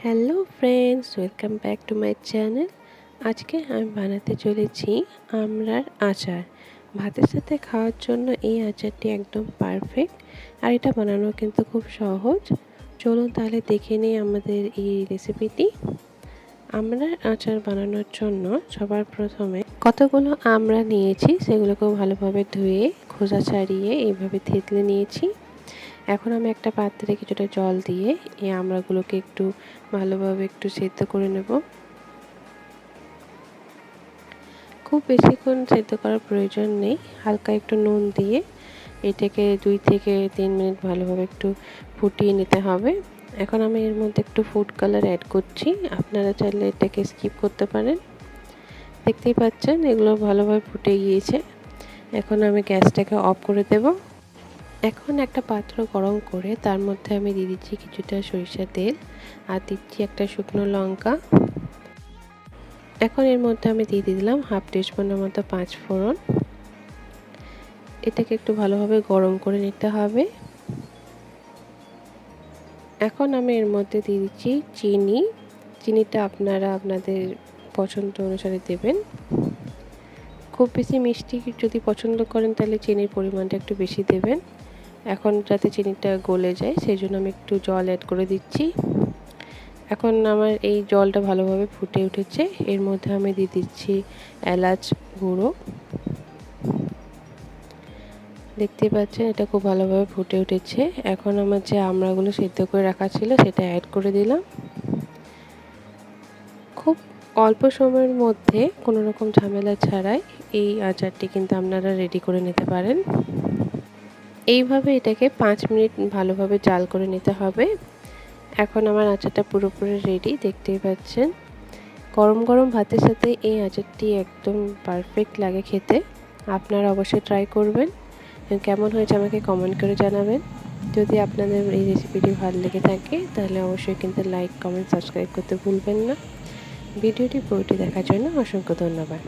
Hello friends, welcome back to my channel. আজকে আমি বানাতে চলেছি আমড়ার আচার। ভাতের সাথে খাওয়ার জন্য এই আচারটি একদম পারফেক্ট, আর এটা বানানো কিন্তু খুব সহজ। চলুন তাহলে দেখে নিই আমাদের এই রেসিপিটি। আমড়ার আচার বানানোর জন্য সবার প্রথমে কতগুলো আমড়া নিয়েছি সেগুলোকেও ভালোভাবে ধুয়ে খোসা ছাড়িয়ে এইভাবে থেতলে নিয়েছি। এখন আমি একটা পাত্রে কিছুটা জল দিয়ে এই আমড়াগুলোকে একটু ভালোভাবে একটু সেদ্ধ করে নেব। খুব বেশিক্ষণ সেদ্ধ করার প্রয়োজন নেই, হালকা একটু নুন দিয়ে এটাকে 2 থেকে 3 মিনিট ভালোভাবে একটু ফুটিয়ে নিতে হবে। এখন আমি এর মধ্যে একটু ফুড কালার অ্যাড করছি, আপনারা চাইলে এটাকে স্কিপ করতে পারেন। দেখতেই পাচ্ছেন এগুলো ভালোভাবে ফুটে গিয়েছে। এখন আমি গ্যাসটাকে অফ করে দেব। এখন একটা পাত্র গরম করে তার মধ্যে আমি দিয়ে দিচ্ছি কিছুটা সরিষার তেল, আর দিচ্ছি একটা শুকনো লঙ্কা। এখন এর মধ্যে আমি দিয়ে দিলাম হাফ টিস্পুনের মতো 5 ফোড়ন। এটাকে একটু ভালোভাবে গরম করে নিতে হবে। এখন আমি এর মধ্যে দিয়ে দিচ্ছি চিনিটা আপনারা আপনাদের পছন্দ অনুসারে দেবেন। খুব বেশি মিষ্টি যদি পছন্দ করেন তাহলে চিনির পরিমাণটা একটু বেশি দেবেন। এখন যাতে চিনিটা গলে যায় সেই জন্য আমি একটু জল অ্যাড করে দিচ্ছি। এখন আমার এই জলটা ভালোভাবে ফুটে উঠেছে। এর মধ্যে আমি দিয়ে দিচ্ছি এলাচ গুঁড়ো। দেখতে পাচ্ছেন এটা খুব ভালোভাবে ফুটে উঠেছে। এখন আমার যে আমড়াগুলো সেদ্ধ করে রাখা ছিল সেটা অ্যাড করে দিলাম। খুব অল্প সময়ের মধ্যে কোনো রকম ঝামেলা ছাড়াই এই আচারটি কিন্তু আপনারা রেডি করে নিতে পারেন। এইভাবে এটাকে 5 মিনিট ভালোভাবে জাল করে নিতে হবে। এখন আমার আচারটা পুরোপুরি রেডি, দেখতেই পাচ্ছেন। গরম গরম ভাতের সাথে এই আচারটি একদম পারফেক্ট লাগে খেতে। আপনারা অবশ্যই ট্রাই করবেন। কেমন হয়েছে আমাকে কমেন্ট করে জানাবেন। যদি আপনাদের এই রেসিপিটি ভালো লেগে থাকে তাহলে অবশ্যই কিন্তু লাইক, কমেন্ট, সাবস্ক্রাইব করতে ভুলবেন না। ভিডিওটি পুরোটি দেখার জন্য অসংখ্য ধন্যবাদ।